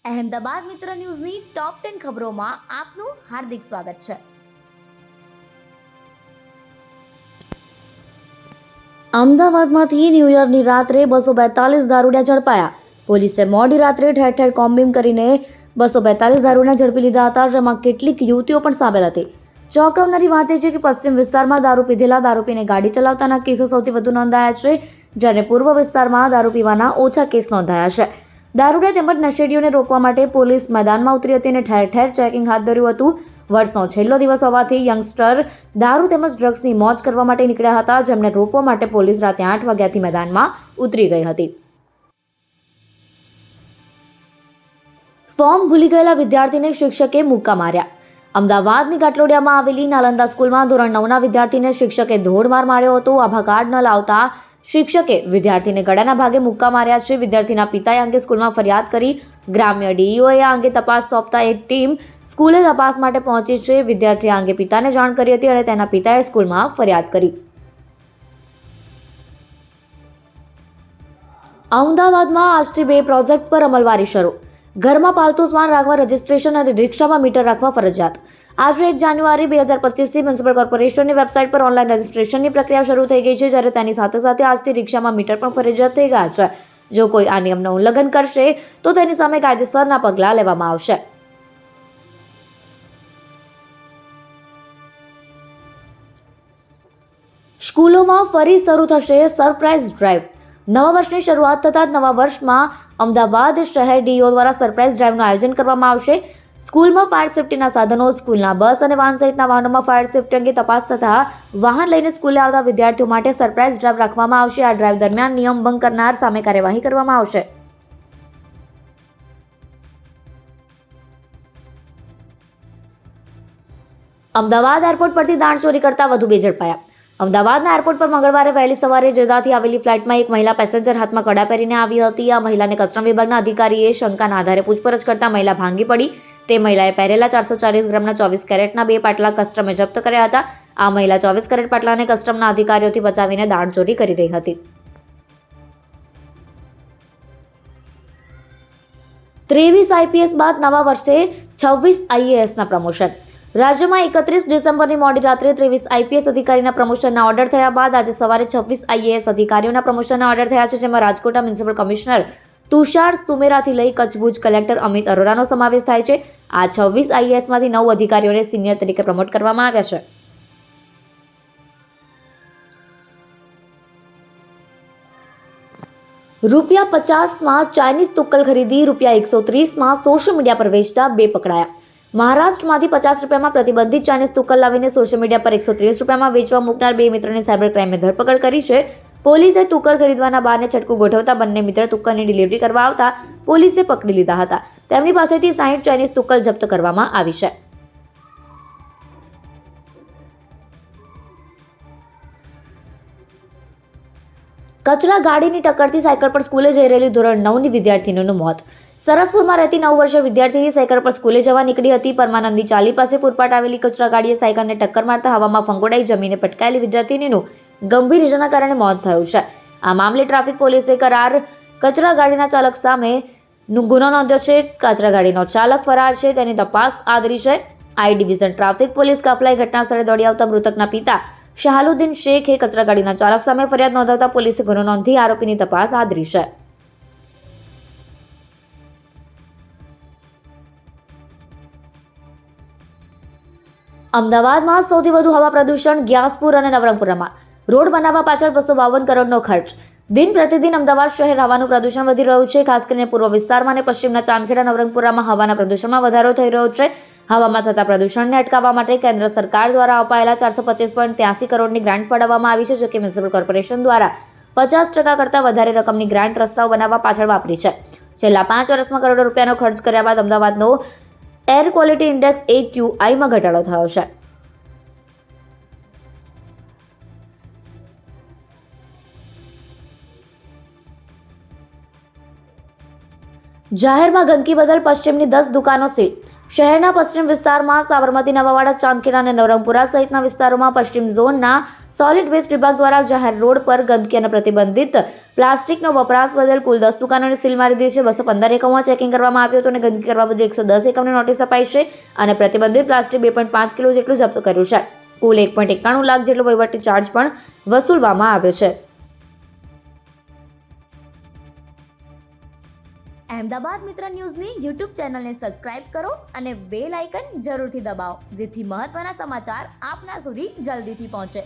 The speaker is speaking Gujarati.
અહેમદાબાદ મિત્ર ન્યૂઝની ટોપ 10 ખબરોમાં આપનું હાર્દિક સ્વાગત છે. અમદાવાદમાંથી ન્યૂ યરની રાત્રે 242 દારૂડિયા ઝડપાયા. પોલીસે મોડી રાત્રે ઠેર ઠેર કોમ્બિંગ કરીને 242 દારૂડિયા ઝડપી લીધા હતા, જેમાં કેટલીક યુવતીઓ પણ સામેલ હતી. ચોંકાવનારી વાત એ છે કે પશ્ચિમ વિસ્તારમાં દારૂ પીધેલા દારૂ પીને ગાડી ચલાવતાના કેસો સૌથી વધુ નોંધાયા છે, જ્યારે પૂર્વ વિસ્તારમાં દારૂ પીવાના ઓછા કેસ નોંધાયા છે. દારૂડિયા તેમજ નશેડીઓને રોકવા માટે પોલીસ મેદાનમાં ઉતરી હતી અને ઠેર ઠેર ચેકિંગ હાથ ધર્યું હતું. વર્ષનો છેલ્લો દિવસ હોવાથી યંગસ્ટર દારૂ તેમજ ડ્રગ્સની મોજ કરવા માટે નીકળ્યા હતા, જેમને રોકવા માટે પોલીસ રાતે 8 વાગ્યાથી મેદાનમાં ઉતરી ગઈ હતી. ફોર્મ ભૂલી ગયેલા વિદ્યાર્થીને શિક્ષકે મુક્કા માર્યા. અમદાવાદની ઘાટલોડિયામાં આવેલી નાલંદા સ્કૂલમાં ધોરણ 9ના વિદ્યાર્થીને શિક્ષકે ધોળમાર માર્યો હતો. આભા કાર્ડ ન લાવતા શિક્ષકે વિદ્યાર્થીને ગળાના ભાગે મુક્કા માર્યા છે. વિદ્યાર્થીના પિતાએ અંગે સ્કૂલમાં ફરિયાદ કરી. ગ્રામ્ય ડીઈઓએ આ અંગે તપાસ સોંપતા એક ટીમ સ્કૂલે તપાસ માટે પહોંચી છે. વિદ્યાર્થીએ આ અંગે પિતાને જાણ કરી હતી અને તેના પિતાએ સ્કૂલમાં ફરિયાદ કરી. અમદાવાદમાં આજથી 2 પ્રોજેક્ટ પર અમલવારી શરૂ. ઘરમાં પાલતુ શ્વાન રાખવા રજીસ્ટ્રેશન અને રિક્ષામાં મીટર રાખવા ફરજિયાત. આજે 1 જાન્યુઆરી 2025થી મ્યુનિસિપલ કોર્પોરેશનની વેબસાઇટ પર ઓનલાઈન રજીસ્ટ્રેશનની પ્રક્રિયા શરૂ થઈ ગઈ છે, જ્યારે તેની સાથે સાથે આજથી રિક્ષામાં મીટર પણ ફરજિયાત થઈ ગયા છે. જો કોઈ આ નિયમનું ઉલ્લંઘન કરશે તો તેની સામે કાયદેસરના પગલાં લેવામાં આવશે. સ્કૂલોમાં ફરી શરૂ થશે સરપ્રાઇઝ ડ્રાઈવ. નવા વર્ષની શરૂઆત થતાં જ નવા વર્ષમાં અમદાવાદ શહેર ડીઓ દ્વારા સરપ્રાઇઝ ડ્રાઈવનું આયોજન કરવામાં આવશે. સ્કૂલમાં ફાયર સેફ્ટીના સાધનો, સ્કૂલના બસ અને વાહન સહિતના વાહનોમાં ફાયર સેફ્ટી અંગે તપાસ થતાં વાહન લઈને સ્કૂલે આવતા વિદ્યાર્થીઓ માટે સરપ્રાઇઝ ડ્રાઈવ રાખવામાં આવશે. આ ડ્રાઈવ દરમિયાન નિયમ ભંગ કરનાર સામે કાર્યવાહી કરવામાં આવશે. અમદાવાદ એરપોર્ટ પરથી દાણચોરી કરતા વધુ 2 ઝડપાયા. અમદાવાદના એરપોર્ટ પર મંગળવારે વહેલી સવારે જેદાથી આવેલી ફ્લાઇટમાં એક મહિલા પેસેન્જર હાથમાં કડા પહેરીને આવી હતી. આ મહિલાને કસ્ટમ વિભાગના અધિકારીએ શંકાના આધારે પૂછપરછ કરતા મહિલા ભાંગી પડી. તે મહિલાએ પહેરેલા 440 ગ્રામના 24 કેરેટના 2 પાટલા કસ્ટમે જપ્ત કર્યા હતા. આ મહિલા 24 કેરેટ પાટલાને કસ્ટમના અધિકારીઓથી બચાવીને દાણચોરી કરી રહી હતી. 23 આઈપીએસ બાદ નવા વર્ષે 26 આઈએએસના પ્રમોશન. રાજ્યમાં 31 ડિસેમ્બરની મોડી રાત્રે 23 આઈપીએસ અધિકારીના પ્રમોશનના ઓર્ડર થયા બાદ આજે સવારે 26 આઈએએસ અધિકારીઓના પ્રમોશનના ઓર્ડર થયા છે, જેમાં રાજકોટના મ્યુનિસિપલ કમિશનર તુષાર સુમેરાથી લઈ કચ્છ ભુજ કલેક્ટર અમિત અરોરાનો સમાવેશ થાય છે. આ 26 આઈએએસમાંથી 9 અધિકારીઓને સિનિયર તરીકે પ્રમોટ કરવામાં આવ્યા છે. ₹50માં ચાઇનીઝ તુક્કલ ખરીદી ₹130માં સોશિયલ મીડિયા પર વેચતા 2 પકડાયા. મહારાષ્ટ્રમાંથી ₹50માં પ્રતિબંધિત ચાઇનીઝ તુક્કલ લાવીને સોશિયલ મીડિયા પર ₹130માં વેચવા મૂકનાર 2 મિત્રોની સાયબર ક્રાઇમે ધરપકડ કરી છે. પોલીસે તુક્કલ ખરીદવાના બહાને છટકું ગોઠવતા બંને મિત્ર તુક્કલની ડિલિવરી કરવા આવતા પોલીસે પકડી લીધા હતા. તેમની પાસેથી 60 ચાઇનીઝ તુક્કલ જપ્ત કરવામાં આવી છે. કચરા ગાડીની ટક્કરથી સાયકલ પર સ્કૂલે જઈ રહેલી ધોરણ 9ની વિદ્યાર્થીનીનું મોત. સરસપુરમાં રહેતી 9 વર્ષીય વિદ્યાર્થીની સાયકલ પર સ્કૂલે જવા નીકળી હતી. પરમાનંદી ચાલી પાસે પૂરપાટ આવેલી કચરા ગાડીએ સાયકલને ટક્કર મારતા હવામાં ફંગોળાઈ જમીને પટકાયેલી વિદ્યાર્થીનીનું ગંભીર ઇજાના કારણે મોત થયું છે. આ મામલે ટ્રાફિક પોલીસે કચરા ગાડીના ચાલક સામે ગુનો નોંધ્યો છે. કચરા ગાડીનો ચાલક ફરાર છે, તેની તપાસ આદરી છે. આઈ ડિવિઝન ટ્રાફિક પોલીસ કાફલાએ ઘટનાસ્થળે દોડી આવતા મૃતકના પિતા શાહલુદ્દીન શેખે કચરા ગાડીના ચાલક સામે ફરિયાદ નોંધાવતા પોલીસે ગુનો નોંધી આરોપીની તપાસ આદરી છે. અમદાવાદમાં સૌથી વધુ હવા પ્રદૂષણ ગ્યાસપુર અને નવરંગપુરામાં. રોડ બનાવવા પાછળ 252 કરોડનો ખર્ચ. દિન પ્રતિદિન અમદાવાદ શહેર હવાનું પ્રદૂષણ વધી રહ્યું છે. ખાસ કરીને પૂર્વ વિસ્તારમાં અને પશ્ચિમના ચાંદખેડા નવરંગપુરામાં હવાના પ્રદૂષણમાં વધારો થઈ રહ્યો છે. હવામાં થતા પ્રદૂષણને અટકાવવા માટે કેન્દ્ર સરકાર દ્વારા અપાયેલા 425.83 કરોડની ગ્રાન્ટ ફાળવવામાં આવી છે, જો કે મ્યુનિસિપલ કોર્પોરેશન દ્વારા 50% કરતાં વધારે રકમની ગ્રાન્ટ રસ્તાઓ બનાવવા પાછળ વાપરી છે. છેલ્લા 5 વર્ષમાં કરોડો રૂપિયાનો ખર્ચ કર્યા બાદ અમદાવાદનો એર ક્વોલિટી ઇન્ડેક્સ AQI માં ઘટાડો થયો છે. જાહેરમાં ગંદકી બદલ પશ્ચિમની 10 દુકાનો સીલ. શહેરના પશ્ચિમ વિસ્તારમાં સાબરમતી, નવાવાડા, ચાંદખેડા અને નવરંગપુરા સહિતના વિસ્તારોમાં પશ્ચિમ ઝોનના સોલિડ વેસ્ટ વિભાગ દ્વારા જાહેર રોડ પર ગંદકી અને પ્રતિબંધિત પ્લાસ્ટિકનો વપરાશ બદલ કુલ 10 દુકાનોને સીલ મારી દીધી છે. 215 એકમોમાં ચેકિંગ કરવામાં આવ્યું હતું અને ગંદકી કરવા બદલ 110 એકમને નોટિસ અપાઈ છે અને પ્રતિબંધિત પ્લાસ્ટિક 2.5 કિલો જેટલું જપ્ત કર્યું છે. કુલ 1.91 લાખ જેટલો વહીવટી ચાર્જ પણ વસૂલવામાં આવ્યો છે. અહેમદાબાદ મિત્ર ન્યૂઝની યુટ્યુબ ચેનલને સબસ્ક્રાઇબ કરો અને બેલ આઇકન જરૂરથી દબાવો, જેથી મહત્ત્વના સમાચાર આપના સુધી જલ્દીથી પહોંચે.